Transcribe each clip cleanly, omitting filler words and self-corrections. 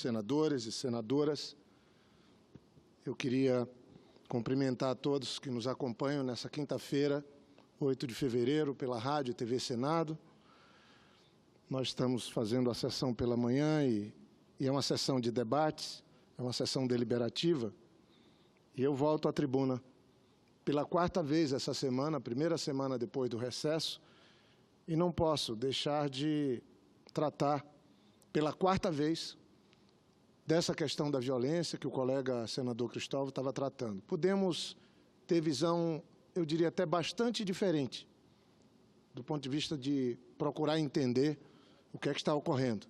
senadores e senadoras. Eu queria cumprimentar a todos que nos acompanham nessa quinta-feira, 8 de fevereiro, pela Rádio e TV Senado. Nós estamos fazendo a sessão pela manhã e é uma sessão de debates, é uma sessão deliberativa. E eu volto à tribuna pela quarta vez essa semana, a primeira semana depois do recesso, e não posso deixar de tratar pela quarta vez dessa questão da violência que o colega senador Cristóvão estava tratando. Podemos ter visão, eu diria até bastante diferente, do ponto de vista de procurar entender o que é que está ocorrendo.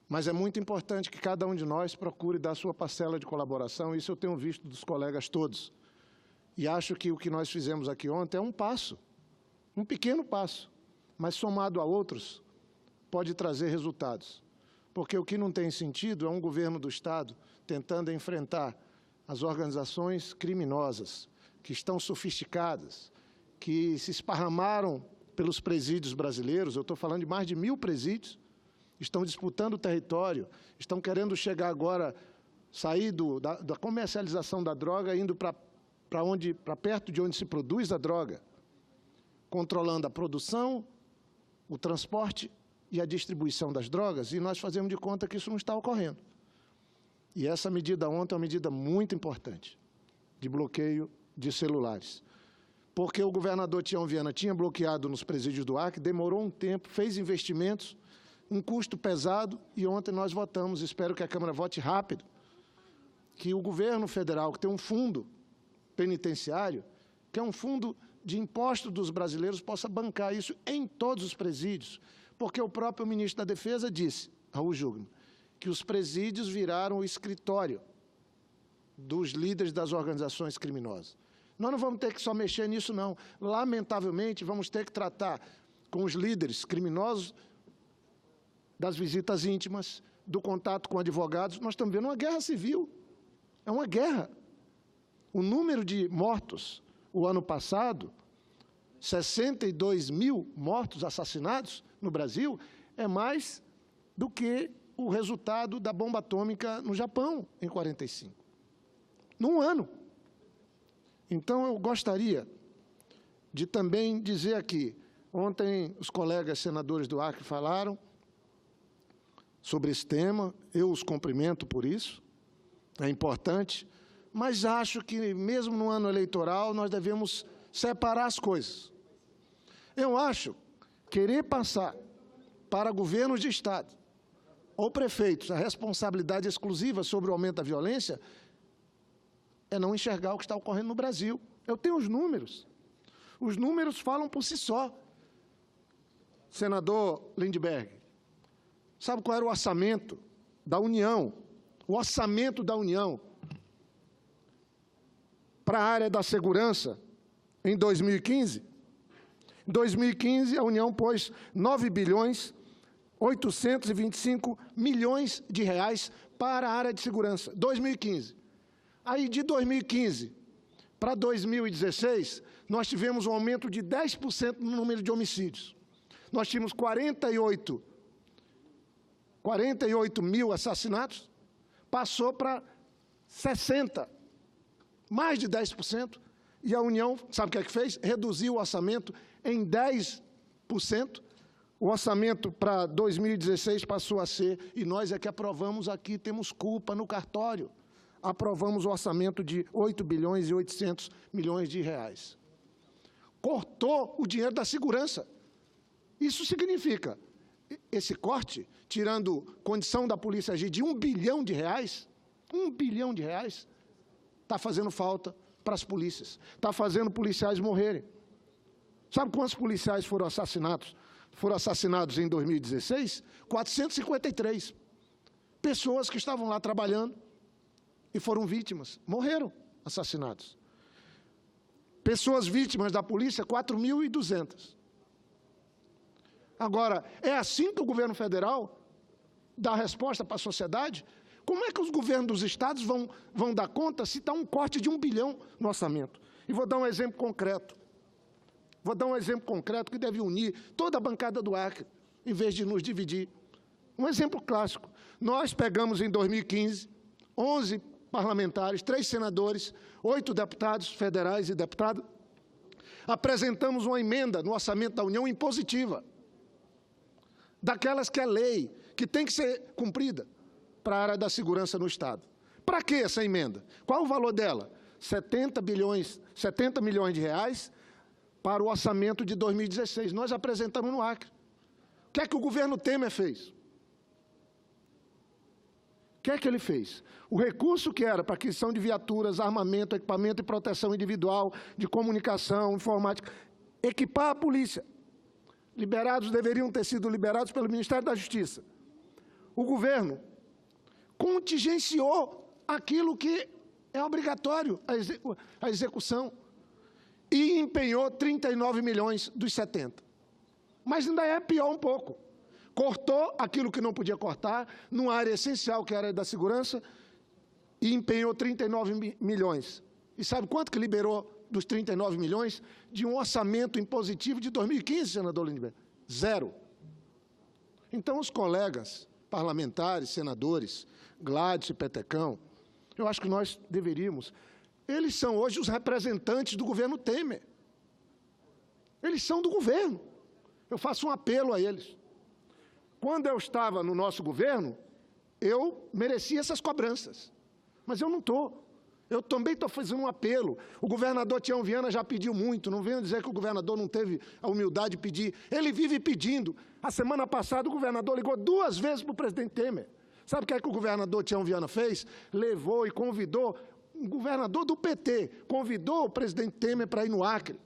Mas é muito importante que cada um de nós procure dar sua parcela de colaboração, isso eu tenho visto dos colegas todos. E acho que o que nós fizemos aqui ontem é um passo, um pequeno passo, mas somado a outros, pode trazer resultados. Porque o que não tem sentido é um governo do Estado tentando enfrentar as organizações criminosas, que estão sofisticadas, que se esparramaram pelos presídios brasileiros, eu estou falando de mais de 1.000 presídios, estão disputando o território, estão querendo chegar agora, sair da comercialização da droga, indo para perto de onde se produz a droga, controlando a produção, o transporte e a distribuição das drogas, e nós fazemos de conta que isso não está ocorrendo. E essa medida ontem é uma medida muito importante, de bloqueio de celulares. Porque o governador Tião Viana tinha bloqueado nos presídios do Acre, demorou um tempo, fez investimentos, um custo pesado, e ontem nós votamos, espero que a Câmara vote rápido, que o governo federal, que tem um fundo penitenciário, que é um fundo de imposto dos brasileiros, possa bancar isso em todos os presídios, porque o próprio ministro da Defesa disse, Raul Jungmann, que os presídios viraram o escritório dos líderes das organizações criminosas. Nós não vamos ter que só mexer nisso, não. Lamentavelmente, vamos ter que tratar com os líderes criminosos das visitas íntimas, do contato com advogados. Nós estamos vendo uma guerra civil. É uma guerra. O número de mortos, o ano passado, 62.000 mortos assassinados no Brasil, é mais do que o resultado da bomba atômica no Japão, em 45. Num ano. Então, eu gostaria de também dizer aqui, ontem os colegas senadores do Acre falaram sobre esse tema, eu os cumprimento por isso, é importante, mas acho que, mesmo no ano eleitoral, nós devemos separar as coisas. Eu acho querer passar para governos de Estado ou prefeitos a responsabilidade exclusiva sobre o aumento da violência é não enxergar o que está ocorrendo no Brasil. Eu tenho os números. Os números falam por si só. Senador Lindbergh, sabe qual era o orçamento da União? O orçamento da União para a área da segurança em 2015? Em 2015, a União pôs 9.825 bilhões de reais para a área de segurança. 2015. Aí, de 2015 para 2016, nós tivemos um aumento de 10% no número de homicídios. Nós tínhamos 48 mil assassinatos, passou para 60, mais de 10%, e a União, sabe o que é que fez? Reduziu o orçamento em 10%. O orçamento para 2016 passou a ser, e nós é que aprovamos aqui, temos culpa no cartório, aprovamos o orçamento de 8.800 bilhões de reais. Cortou o dinheiro da segurança. Isso significa, esse corte, tirando condição da polícia agir de 1 bilhão de reais, 1 bilhão de reais, está fazendo falta para as polícias, está fazendo policiais morrerem. Sabe quantos policiais foram assassinados em 2016? 453. Pessoas que estavam lá trabalhando e foram vítimas, morreram assassinados. Pessoas vítimas da polícia, 4.200. Agora, é assim que o governo federal dá resposta para a sociedade? Como é que os governos dos estados vão dar conta se está um corte de 1 bilhão no orçamento? E vou dar um exemplo concreto. Vou dar um exemplo concreto que deve unir toda a bancada do Acre, em vez de nos dividir. Um exemplo clássico. Nós pegamos em 2015 11 parlamentares, 3 senadores, 8 deputados federais e deputados, apresentamos uma emenda no orçamento da União impositiva, daquelas que é lei, que tem que ser cumprida para a área da segurança no Estado. Para que essa emenda? Qual o valor dela? 70 milhões de reais para o orçamento de 2016. Nós apresentamos no Acre. O que é que o governo Temer fez? O que é que ele fez? O recurso que era para aquisição de viaturas, armamento, equipamento e proteção individual, de comunicação, informática, equipar a polícia. Liberados, deveriam ter sido liberados pelo Ministério da Justiça. O governo contingenciou aquilo que é obrigatório, a execução, e empenhou 39 milhões dos 70. Mas ainda é pior um pouco. Cortou aquilo que não podia cortar, numa área essencial, que era a da segurança, e empenhou 39 milhões. E sabe quanto que liberou dos 39 milhões? De um orçamento impositivo de 2015, senador Lindbergh. 0. Então, os colegas parlamentares, senadores, Gladys e Petecão, eu acho que nós deveríamos... Eles são hoje os representantes do governo Temer. Eles são do governo. Eu faço um apelo a eles. Quando eu estava no nosso governo, eu merecia essas cobranças. Mas eu não estou. Eu também estou fazendo um apelo. O governador Tião Viana já pediu muito. Não venham dizer que o governador não teve a humildade de pedir. Ele vive pedindo. A semana passada, o governador ligou 2 vezes para o presidente Temer. Sabe o que é que o governador Tião Viana fez? Levou e convidou, o governador do PT, convidou o presidente Temer para ir no Acre.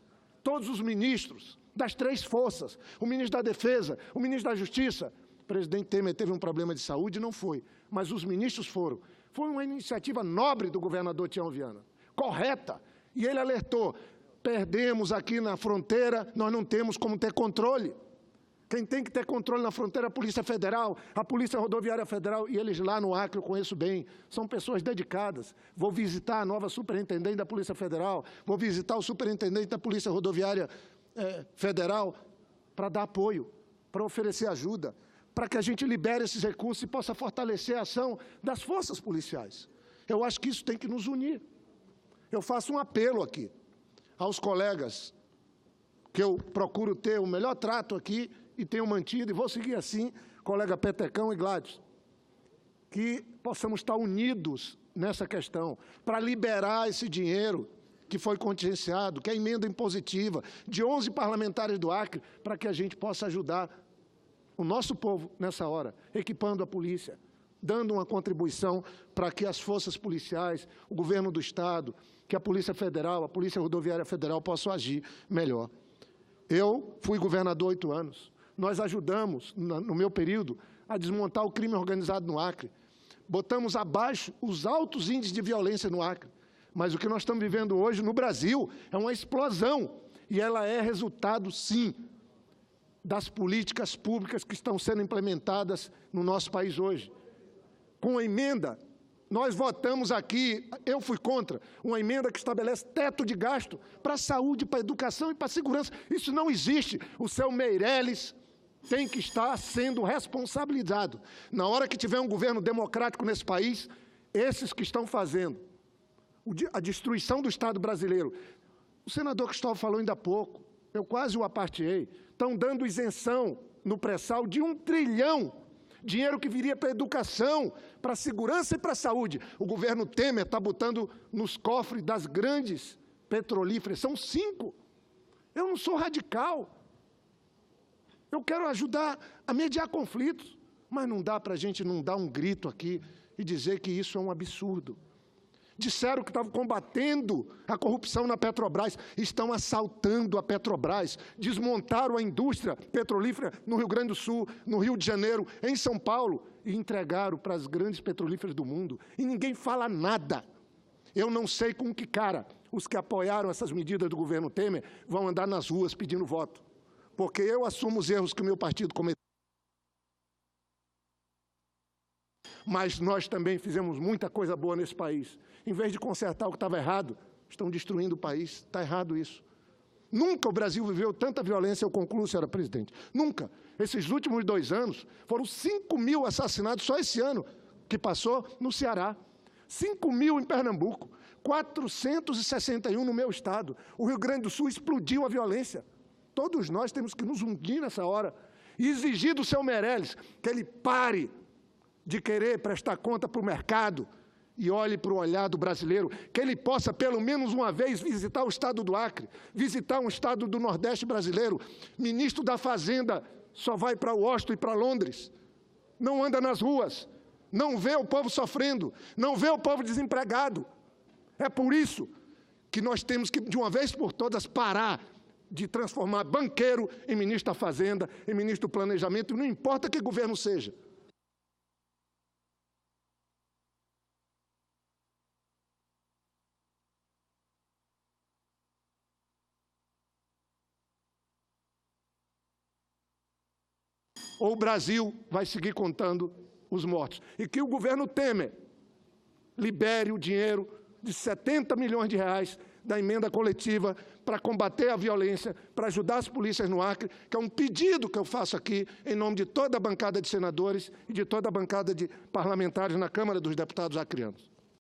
Todos os ministros das 3 forças, o ministro da Defesa, o ministro da Justiça. O presidente Temer teve um problema de saúde e não foi, mas os ministros foram. Foi uma iniciativa nobre do governador Tião Viana, correta. E ele alertou, perdemos aqui na fronteira, nós não temos como ter controle. Quem tem que ter controle na fronteira é a Polícia Federal, a Polícia Rodoviária Federal, e eles lá no Acre eu conheço bem, são pessoas dedicadas. Vou visitar a nova superintendente da Polícia Federal, vou visitar o superintendente da Polícia Rodoviária Federal para dar apoio, para oferecer ajuda, para que a gente libere esses recursos e possa fortalecer a ação das forças policiais. Eu acho que isso tem que nos unir. Eu faço um apelo aqui aos colegas, que eu procuro ter o melhor trato aqui, e tenho mantido, e vou seguir assim, colega Petecão e Gladys, que possamos estar unidos nessa questão, para liberar esse dinheiro que foi contingenciado, que é a emenda impositiva, de 11 parlamentares do Acre, para que a gente possa ajudar o nosso povo nessa hora, equipando a polícia, dando uma contribuição para que as forças policiais, o governo do Estado, que a Polícia Federal, a Polícia Rodoviária Federal possam agir melhor. Eu fui governador 8 anos. Nós ajudamos, no meu período, a desmontar o crime organizado no Acre. Botamos abaixo os altos índices de violência no Acre. Mas o que nós estamos vivendo hoje no Brasil é uma explosão. E ela é resultado, sim, das políticas públicas que estão sendo implementadas no nosso país hoje. Com a emenda, nós votamos aqui, eu fui contra, uma emenda que estabelece teto de gasto para a saúde, para a educação e para a segurança. Isso não existe. O seu Meirelles tem que estar sendo responsabilizado. Na hora que tiver um governo democrático nesse país, esses que estão fazendo a destruição do Estado brasileiro, o senador Cristóvão falou ainda há pouco, eu quase o apartei, estão dando isenção no pré-sal de 1 trilhão, dinheiro que viria para a educação, para a segurança e para a saúde. O governo Temer está botando nos cofres das grandes petrolíferas, são 5. Eu não sou radical. Eu quero ajudar a mediar conflitos, mas não dá para a gente não dar um grito aqui e dizer que isso é um absurdo. Disseram que estavam combatendo a corrupção na Petrobras, estão assaltando a Petrobras, desmontaram a indústria petrolífera no Rio Grande do Sul, no Rio de Janeiro, em São Paulo, e entregaram para as grandes petrolíferas do mundo. E ninguém fala nada. Eu não sei com que cara os que apoiaram essas medidas do governo Temer vão andar nas ruas pedindo voto. Porque eu assumo os erros que o meu partido cometeu. Mas nós também fizemos muita coisa boa nesse país. Em vez de consertar o que estava errado, estão destruindo o país. Está errado isso. Nunca o Brasil viveu tanta violência, eu concluo, senhora presidente. Nunca. Esses últimos 2 anos, foram 5.000 assassinados só esse ano que passou no Ceará. 5.000 em Pernambuco, 461 no meu estado. O Rio Grande do Sul explodiu a violência. Todos nós temos que nos unir nessa hora e exigir do seu Meirelles que ele pare de querer prestar conta para o mercado e olhe para o olhar do brasileiro, que ele possa, pelo menos uma vez, visitar o estado do Acre, visitar um estado do Nordeste brasileiro. Ministro da Fazenda só vai para Washington e para Londres, não anda nas ruas, não vê o povo sofrendo, não vê o povo desempregado. É por isso que nós temos que, de uma vez por todas, parar de transformar banqueiro em ministro da Fazenda, em ministro do Planejamento, não importa que governo seja. Ou o Brasil vai seguir contando os mortos. E que o governo Temer libere o dinheiro de 70 milhões de reais da emenda coletiva para combater a violência, para ajudar as polícias no Acre, que é um pedido que eu faço aqui em nome de toda a bancada de senadores e de toda a bancada de parlamentares na Câmara dos Deputados acreanos.